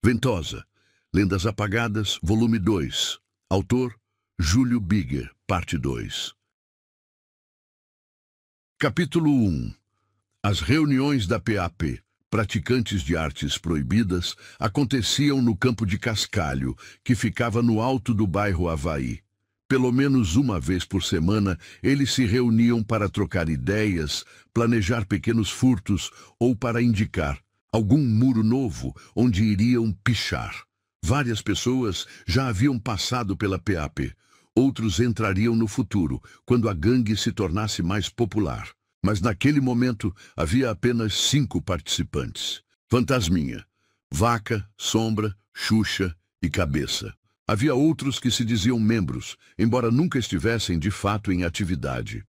Ventosa, Lendas Apagadas, volume 2. Autor, Júlio Bigger, parte 2. Capítulo 1. As reuniões da PAP, praticantes de artes proibidas, aconteciam no campo de cascalho, que ficava no alto do bairro Havaí. Pelo menos uma vez por semana, eles se reuniam para trocar ideias, planejar pequenos furtos ou para indicar algum muro novo onde iriam pichar. Várias pessoas já haviam passado pela PAP. Outros entrariam no futuro, quando a gangue se tornasse mais popular. Mas naquele momento havia apenas 5 participantes. Fantasminha, Vaca, Sombra, Xuxa e Cabeça. Havia outros que se diziam membros, embora nunca estivessem de fato em atividade.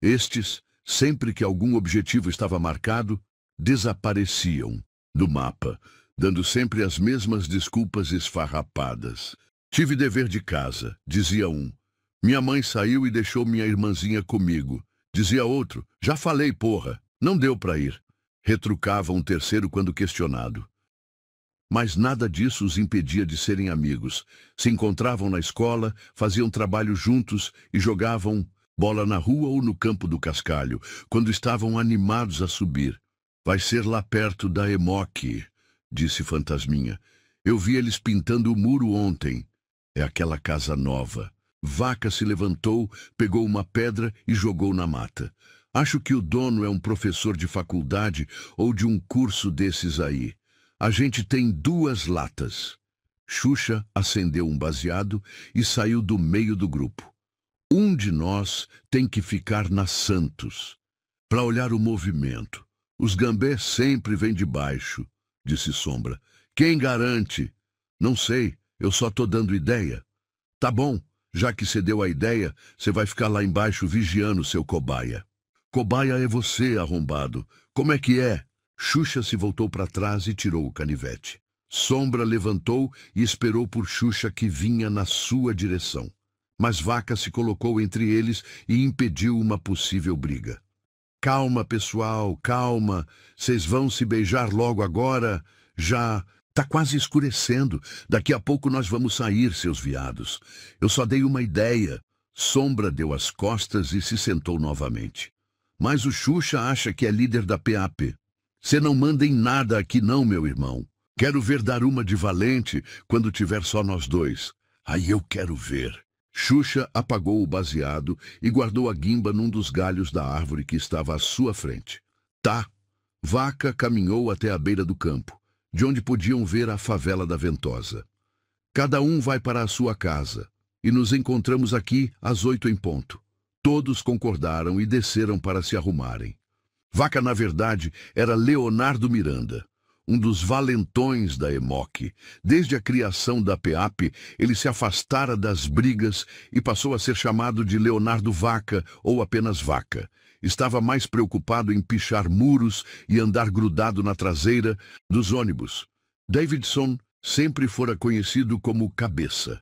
Estes, sempre que algum objetivo estava marcado, desapareciam do mapa, dando sempre as mesmas desculpas esfarrapadas. Tive dever de casa, dizia um. Minha mãe saiu e deixou minha irmãzinha comigo. Dizia outro, já falei, porra, não deu para ir. Retrucava um terceiro quando questionado. Mas nada disso os impedia de serem amigos. Se encontravam na escola, faziam trabalho juntos e jogavam bola na rua ou no campo do cascalho, quando estavam animados a subir. Vai ser lá perto da Emoque, disse Fantasminha. Eu vi eles pintando o muro ontem. É aquela casa nova. Vaca se levantou, pegou uma pedra e jogou na mata. Acho que o dono é um professor de faculdade ou de um curso desses aí. A gente tem 2 latas. Xuxa acendeu um baseado e saiu do meio do grupo. Um de nós tem que ficar na Santos, para olhar o movimento. Os gambés sempre vêm de baixo, disse Sombra. Quem garante? Não sei, eu só tô dando ideia. Tá bom, já que você deu a ideia, você vai ficar lá embaixo vigiando seu cobaia. Cobaia é você, arrombado. Como é que é? Xuxa se voltou para trás e tirou o canivete. Sombra levantou e esperou por Xuxa, que vinha na sua direção. Mas Vaca se colocou entre eles e impediu uma possível briga. Calma, pessoal, calma. Vocês vão se beijar logo agora. Já tá quase escurecendo. Daqui a pouco nós vamos sair, seus viados. Eu só dei uma ideia. Sombra deu as costas e se sentou novamente. Mas o Xuxa acha que é líder da PAP. Você não manda em nada aqui não, meu irmão. Quero ver dar uma de valente quando tiver só nós dois. Aí eu quero ver. Xuxa apagou o baseado e guardou a guimba num dos galhos da árvore que estava à sua frente. Tá. Vaca caminhou até a beira do campo, de onde podiam ver a favela da Ventosa. Cada um vai para a sua casa, e nos encontramos aqui às 8 em ponto. Todos concordaram e desceram para se arrumarem. Vaca, na verdade, era Leonardo Miranda, um dos valentões da Emoque. Desde a criação da PAP, ele se afastara das brigas e passou a ser chamado de Leonardo Vaca ou apenas Vaca. Estava mais preocupado em pichar muros e andar grudado na traseira dos ônibus. Davidson sempre fora conhecido como Cabeça.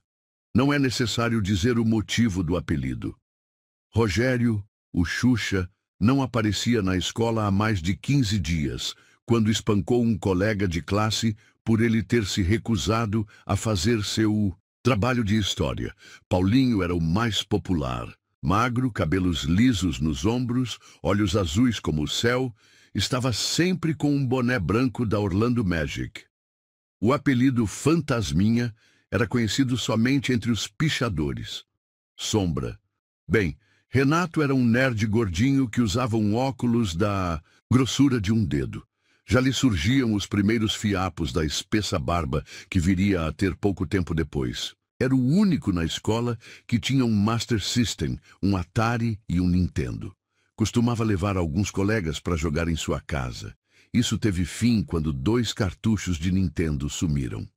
Não é necessário dizer o motivo do apelido. Rogério, o Xuxa, não aparecia na escola há mais de 15 dias, quando espancou um colega de classe por ele ter se recusado a fazer seu trabalho de história. Paulinho era o mais popular. Magro, cabelos lisos nos ombros, olhos azuis como o céu, estava sempre com um boné branco da Orlando Magic. O apelido Fantasminha era conhecido somente entre os pichadores. Sombra. Bem, Renato era um nerd gordinho que usava um óculos da grossura de um dedo. Já lhe surgiam os primeiros fiapos da espessa barba que viria a ter pouco tempo depois. Era o único na escola que tinha um Master System, um Atari e um Nintendo. Costumava levar alguns colegas para jogar em sua casa. Isso teve fim quando 2 cartuchos de Nintendo sumiram.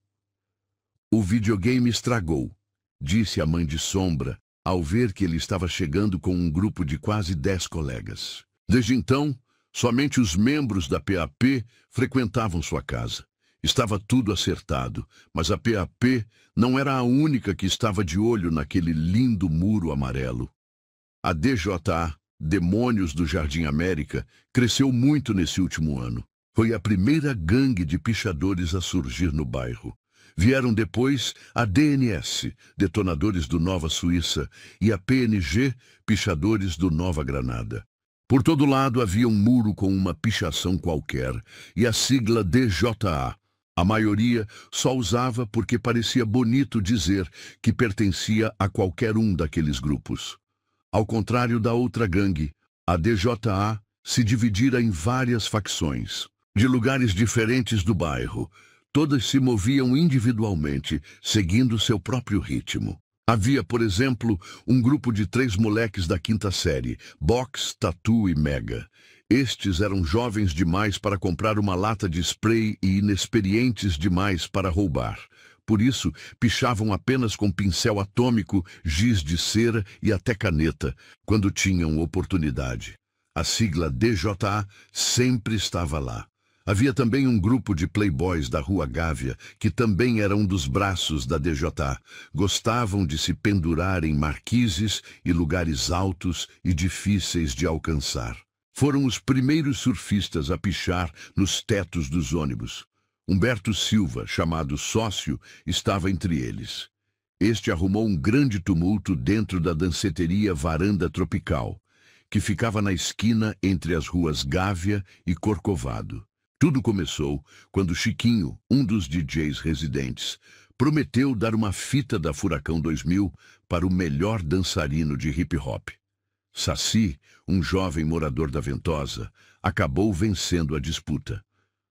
O videogame estragou, disse a mãe de Sombra, ao ver que ele estava chegando com um grupo de quase 10 colegas. Desde então, somente os membros da PAP frequentavam sua casa. Estava tudo acertado, mas a PAP não era a única que estava de olho naquele lindo muro amarelo. A DJA, Demônios do Jardim América, cresceu muito nesse último ano. Foi a primeira gangue de pichadores a surgir no bairro. Vieram depois a DNS, Detonadores do Nova Suíça, e a PNG, Pichadores do Nova Granada. Por todo lado havia um muro com uma pichação qualquer, e a sigla DJA. A maioria só usava porque parecia bonito dizer que pertencia a qualquer um daqueles grupos. Ao contrário da outra gangue, a DJA se dividira em várias facções, de lugares diferentes do bairro. Todas se moviam individualmente, seguindo seu próprio ritmo. Havia, por exemplo, um grupo de 3 moleques da 5ª série, Box, Tatu e Mega. Estes eram jovens demais para comprar uma lata de spray e inexperientes demais para roubar. Por isso, pichavam apenas com pincel atômico, giz de cera e até caneta, quando tinham oportunidade. A sigla DJA sempre estava lá. Havia também um grupo de playboys da Rua Gávea, que também era um dos braços da DJA. Gostavam de se pendurar em marquises e lugares altos e difíceis de alcançar. Foram os primeiros surfistas a pichar nos tetos dos ônibus. Humberto Silva, chamado Sócio, estava entre eles. Este arrumou um grande tumulto dentro da danceteria Varanda Tropical, que ficava na esquina entre as ruas Gávea e Corcovado. Tudo começou quando Chiquinho, um dos DJs residentes, prometeu dar uma fita da Furacão 2000 para o melhor dançarino de hip-hop. Saci, um jovem morador da Ventosa, acabou vencendo a disputa.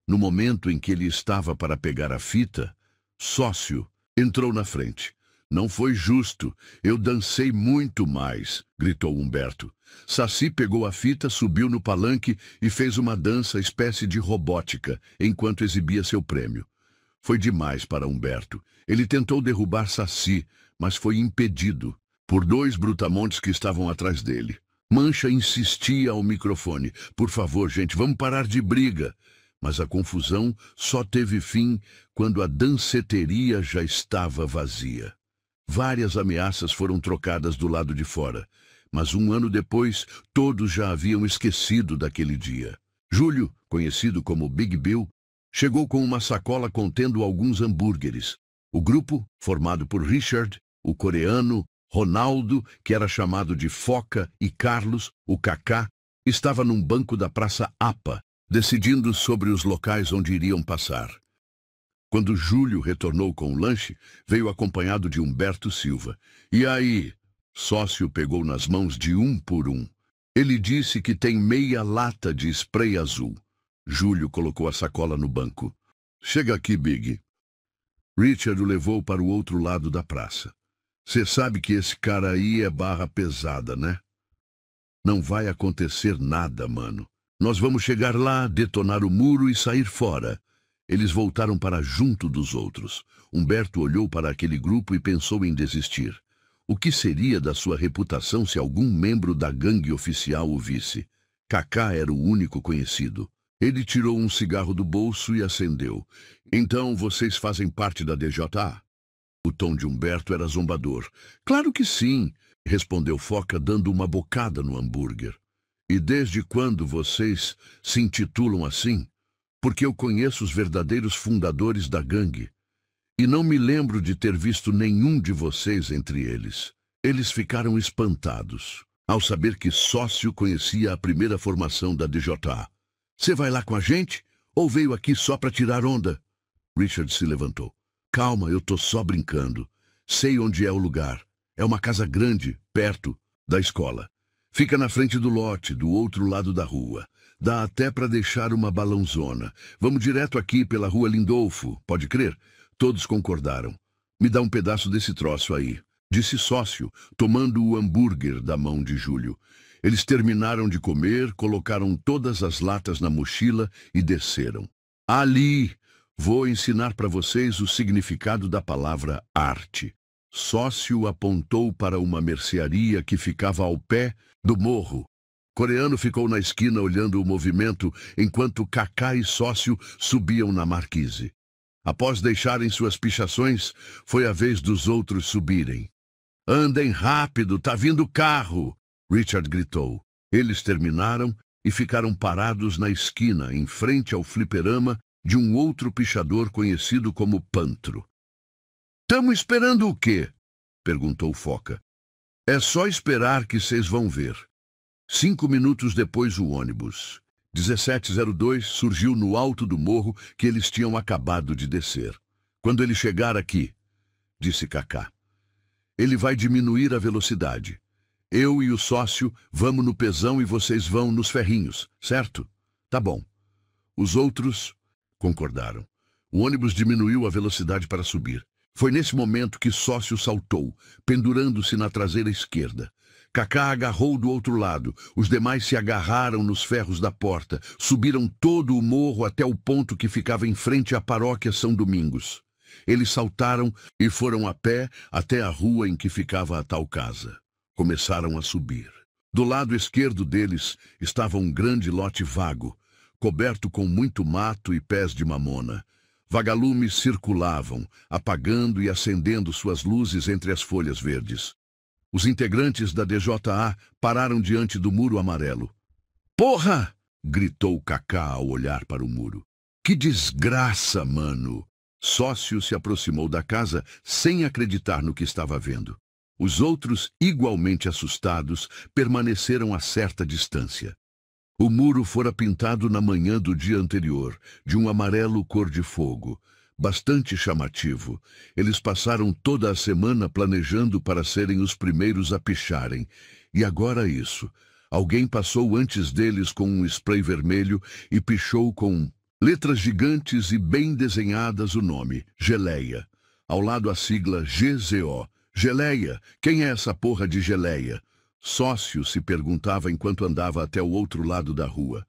No momento em que ele estava para pegar a fita, Sócio entrou na frente. "Não foi justo, eu dancei muito mais", gritou Humberto. Saci pegou a fita, subiu no palanque e fez uma dança espécie de robótica, enquanto exibia seu prêmio. Foi demais para Humberto. Ele tentou derrubar Saci, mas foi impedido por 2 brutamontes que estavam atrás dele. Mancha insistia ao microfone: "Por favor, gente, vamos parar de briga." Mas a confusão só teve fim quando a danceteria já estava vazia. Várias ameaças foram trocadas do lado de fora, mas 1 ano depois, todos já haviam esquecido daquele dia. Júlio, conhecido como Big Bill, chegou com uma sacola contendo alguns hambúrgueres. O grupo, formado por Richard, o coreano, Ronaldo, que era chamado de Foca, e Carlos, o Kaká, estava num banco da Praça APA, decidindo sobre os locais onde iriam passar. Quando Júlio retornou com o lanche, veio acompanhado de Humberto Silva. "E aí?" Sócio pegou nas mãos de um por um. "Ele disse que tem meia lata de spray azul." Júlio colocou a sacola no banco. "Chega aqui, Big." Richard o levou para o outro lado da praça. "Você sabe que esse cara aí é barra pesada, né?" "Não vai acontecer nada, mano. Nós vamos chegar lá, detonar o muro e sair fora." Eles voltaram para junto dos outros. Humberto olhou para aquele grupo e pensou em desistir. O que seria da sua reputação se algum membro da gangue oficial o visse? Kaká era o único conhecido. Ele tirou um cigarro do bolso e acendeu. "Então vocês fazem parte da DJA?" O tom de Humberto era zombador. "Claro que sim", respondeu Foca, dando uma bocada no hambúrguer. "E desde quando vocês se intitulam assim?" "Porque eu conheço os verdadeiros fundadores da gangue. E não me lembro de ter visto nenhum de vocês entre eles." Eles ficaram espantados ao saber que Sócio conhecia a primeira formação da DJA. "Você vai lá com a gente? Ou veio aqui só para tirar onda?" Richard se levantou. "Calma, eu tô só brincando. Sei onde é o lugar. É uma casa grande, perto da escola. Fica na frente do lote, do outro lado da rua. Dá até para deixar uma balãozona. Vamos direto aqui pela Rua Lindolfo, pode crer?" Todos concordaram. "Me dá um pedaço desse troço aí", disse Sócio, tomando o hambúrguer da mão de Júlio. Eles terminaram de comer, colocaram todas as latas na mochila e desceram. "Ali, vou ensinar para vocês o significado da palavra arte." Sócio apontou para uma mercearia que ficava ao pé do morro. Coreano ficou na esquina olhando o movimento enquanto Kaká e Sócio subiam na marquise. Após deixarem suas pichações, foi a vez dos outros subirem. "Andem rápido, tá vindo carro!" Richard gritou. Eles terminaram e ficaram parados na esquina, em frente ao fliperama de um outro pichador conhecido como Pantro. "Tamo esperando o quê?" perguntou Foca. "É só esperar que vocês vão ver." 5 minutos depois, o ônibus 1702 surgiu no alto do morro que eles tinham acabado de descer. "Quando ele chegar aqui", disse Kaká, "ele vai diminuir a velocidade. Eu e o sócio vamos no pesão e vocês vão nos ferrinhos, certo?" "Tá bom." Os outros concordaram. O ônibus diminuiu a velocidade para subir. Foi nesse momento que Sócio saltou, pendurando-se na traseira esquerda. Kaká agarrou do outro lado. Os demais se agarraram nos ferros da porta. Subiram todo o morro até o ponto que ficava em frente à paróquia São Domingos. Eles saltaram e foram a pé até a rua em que ficava a tal casa. Começaram a subir. Do lado esquerdo deles estava um grande lote vago, coberto com muito mato e pés de mamona. Vagalumes circulavam, apagando e acendendo suas luzes entre as folhas verdes. Os integrantes da DJA pararam diante do muro amarelo. "Porra!" gritou Kaká ao olhar para o muro. "Que desgraça, mano!" Sócio se aproximou da casa sem acreditar no que estava vendo. Os outros, igualmente assustados, permaneceram a certa distância. O muro fora pintado na manhã do dia anterior, de um amarelo cor de fogo, bastante chamativo. Eles passaram toda a semana planejando para serem os primeiros a picharem. E agora isso. Alguém passou antes deles com um spray vermelho e pichou com letras gigantes e bem desenhadas o nome, Geleia. Ao lado a sigla GZO. Geleia, quem é essa porra de Geleia? Sócio se perguntava enquanto andava até o outro lado da rua.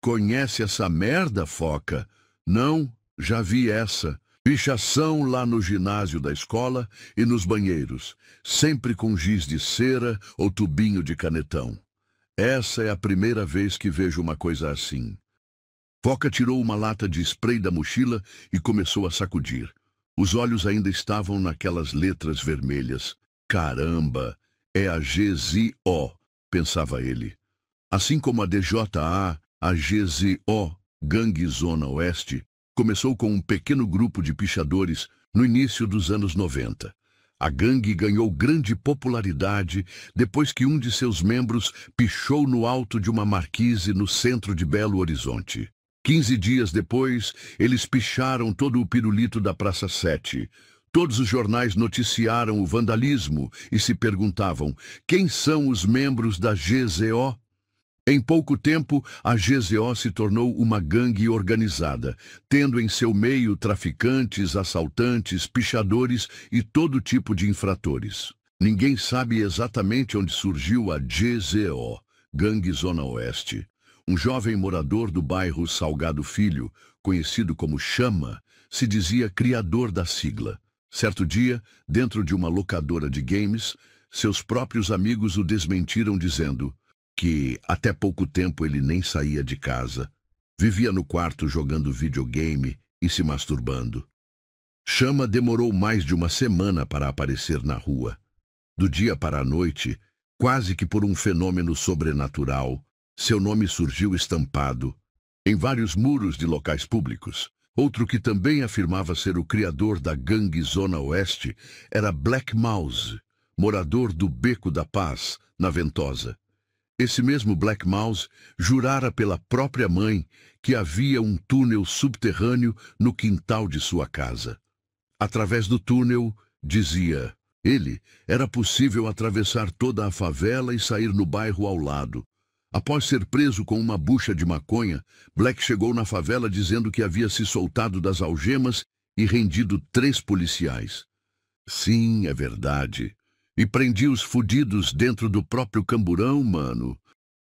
"Conhece essa merda, Foca?" "Não, já vi essa. Pichação lá no ginásio da escola e nos banheiros, sempre com giz de cera ou tubinho de canetão. Essa é a primeira vez que vejo uma coisa assim." Foca tirou uma lata de spray da mochila e começou a sacudir. Os olhos ainda estavam naquelas letras vermelhas. "Caramba! É a GZO", pensava ele. Assim como a DJA, a GZO, Gangue Zona Oeste, começou com um pequeno grupo de pichadores no início dos anos 90. A gangue ganhou grande popularidade depois que um de seus membros pichou no alto de uma marquise no centro de Belo Horizonte. 15 dias depois, eles picharam todo o pirulito da Praça 7. Todos os jornais noticiaram o vandalismo e se perguntavam: quem são os membros da GZO? Em pouco tempo, a GZO se tornou uma gangue organizada, tendo em seu meio traficantes, assaltantes, pichadores e todo tipo de infratores. Ninguém sabe exatamente onde surgiu a GZO, Gangue Zona Oeste. Um jovem morador do bairro Salgado Filho, conhecido como Chama, se dizia criador da sigla. Certo dia, dentro de uma locadora de games, seus próprios amigos o desmentiram dizendo que até pouco tempo ele nem saía de casa, vivia no quarto jogando videogame e se masturbando. Chama demorou mais de uma semana para aparecer na rua. Do dia para a noite, quase que por um fenômeno sobrenatural, seu nome surgiu estampado em vários muros de locais públicos. Outro que também afirmava ser o criador da Gangue Zona Oeste era Black Mouse, morador do Beco da Paz, na Ventosa. Esse mesmo Black Mouse jurara pela própria mãe que havia um túnel subterrâneo no quintal de sua casa. Através do túnel, dizia ele, era possível atravessar toda a favela e sair no bairro ao lado. Após ser preso com uma bucha de maconha, Black chegou na favela dizendo que havia se soltado das algemas e rendido 3 policiais. Sim, é verdade. E prendi os fudidos dentro do próprio camburão, mano,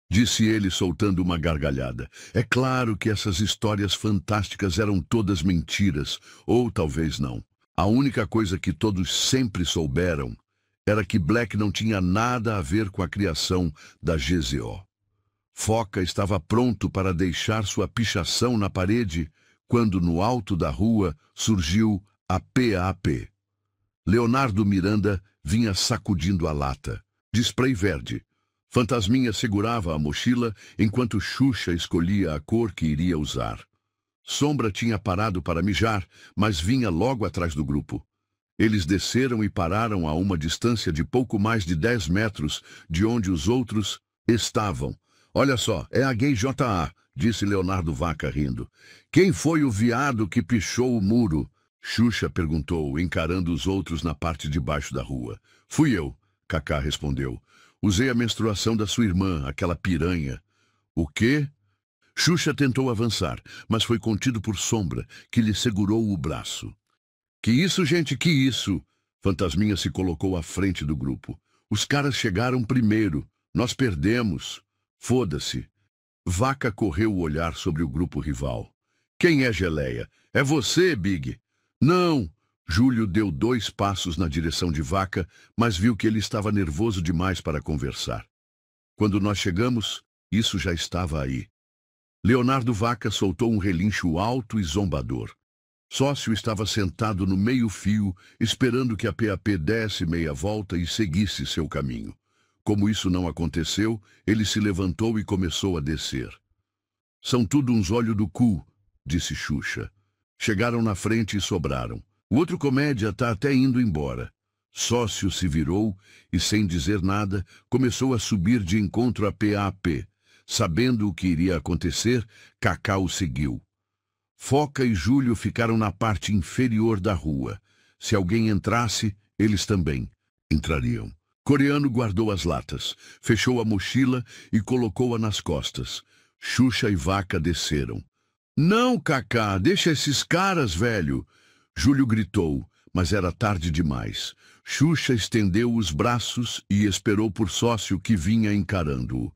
disse ele soltando uma gargalhada. É claro que essas histórias fantásticas eram todas mentiras, ou talvez não. A única coisa que todos sempre souberam era que Black não tinha nada a ver com a criação da GZO. Foca estava pronto para deixar sua pichação na parede quando no alto da rua surgiu a PAP. Leonardo Miranda vinha sacudindo a lata, de spray verde. Fantasminha segurava a mochila enquanto Xuxa escolhia a cor que iria usar. Sombra tinha parado para mijar, mas vinha logo atrás do grupo. Eles desceram e pararam a uma distância de pouco mais de 10 metros de onde os outros estavam. Olha só, é a gay JA, disse Leonardo Vaca rindo. Quem foi o viado que pichou o muro? Xuxa perguntou, encarando os outros na parte de baixo da rua. Fui eu, Cacá respondeu. Usei a menstruação da sua irmã, aquela piranha. O quê? Xuxa tentou avançar, mas foi contido por Sombra, que lhe segurou o braço. Que isso, gente, que isso? Fantasminha se colocou à frente do grupo. Os caras chegaram primeiro. Nós perdemos. Foda-se. Vaca correu o olhar sobre o grupo rival. Quem é Geleia? É você, Big? Não. Júlio deu 2 passos na direção de Vaca, mas viu que ele estava nervoso demais para conversar. Quando nós chegamos, isso já estava aí. Leonardo Vaca soltou um relincho alto e zombador. Sócio estava sentado no meio-fio, esperando que a PAP desse meia volta e seguisse seu caminho. Como isso não aconteceu, ele se levantou e começou a descer. São tudo uns olhos do cu, disse Xuxa. Chegaram na frente e sobraram. O outro comédia tá até indo embora. Sócio se virou e, sem dizer nada, começou a subir de encontro à PAP. Sabendo o que iria acontecer, Cacá o seguiu. Foca e Júlio ficaram na parte inferior da rua. Se alguém entrasse, eles também entrariam. Coreano guardou as latas, fechou a mochila e colocou-a nas costas. Xuxa e Vaca desceram. Não, Cacá, deixa esses caras, velho! Júlio gritou, mas era tarde demais. Xuxa estendeu os braços e esperou por Sócio que vinha encarando-o.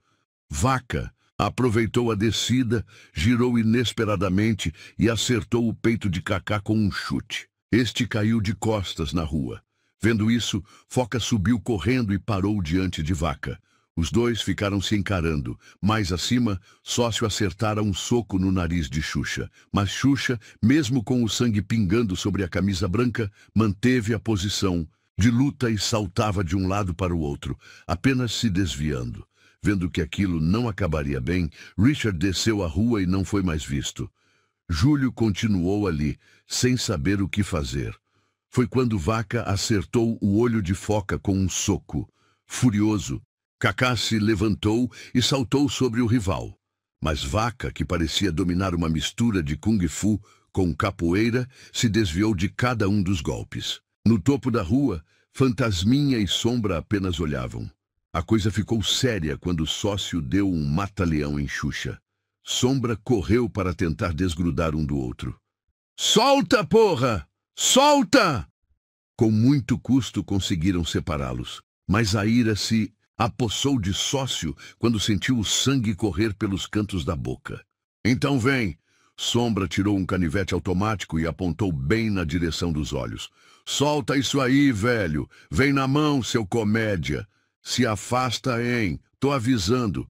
Vaca aproveitou a descida, girou inesperadamente e acertou o peito de Cacá com um chute. Este caiu de costas na rua. Vendo isso, Foca subiu correndo e parou diante de Vaca. Os dois ficaram se encarando. Mais acima, Sócio acertara um soco no nariz de Xuxa. Mas Xuxa, mesmo com o sangue pingando sobre a camisa branca, manteve a posição de luta e saltava de um lado para o outro, apenas se desviando. Vendo que aquilo não acabaria bem, Richard desceu a rua e não foi mais visto. Júlio continuou ali, sem saber o que fazer. Foi quando Vaca acertou o olho de Foca com um soco. Furioso, Cacá se levantou e saltou sobre o rival. Mas Vaca, que parecia dominar uma mistura de Kung Fu com capoeira, se desviou de cada um dos golpes. No topo da rua, Fantasminha e Sombra apenas olhavam. A coisa ficou séria quando Sócio deu um mata-leão em Xuxa. Sombra correu para tentar desgrudar um do outro. Solta, porra! Solta! Com muito custo conseguiram separá-los, mas a ira se apossou de Sócio quando sentiu o sangue correr pelos cantos da boca. Então vem! Sombra tirou um canivete automático e apontou bem na direção dos olhos. Solta isso aí, velho! Vem na mão, seu comédia! Se afasta, hein? Tô avisando.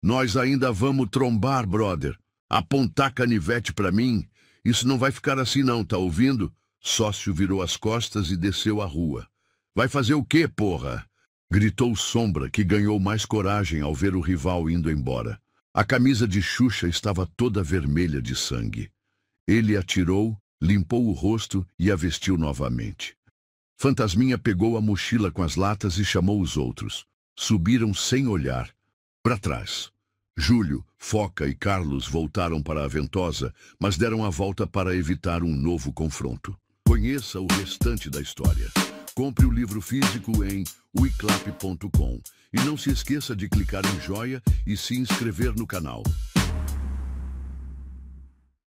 Nós ainda vamos trombar, brother. Apontar canivete pra mim? Isso não vai ficar assim não, tá ouvindo? Sócio virou as costas e desceu a rua. Vai fazer o quê, porra? Gritou Sombra, que ganhou mais coragem ao ver o rival indo embora. A camisa de Xuxa estava toda vermelha de sangue. Ele atirou, limpou o rosto e a vestiu novamente. Fantasminha pegou a mochila com as latas e chamou os outros. Subiram sem olhar. Para trás. Júlio, Foca e Carlos voltaram para a Ventosa, mas deram a volta para evitar um novo confronto. Conheça o restante da história. Compre o livro físico em wiclap.com e não se esqueça de clicar em joia e se inscrever no canal.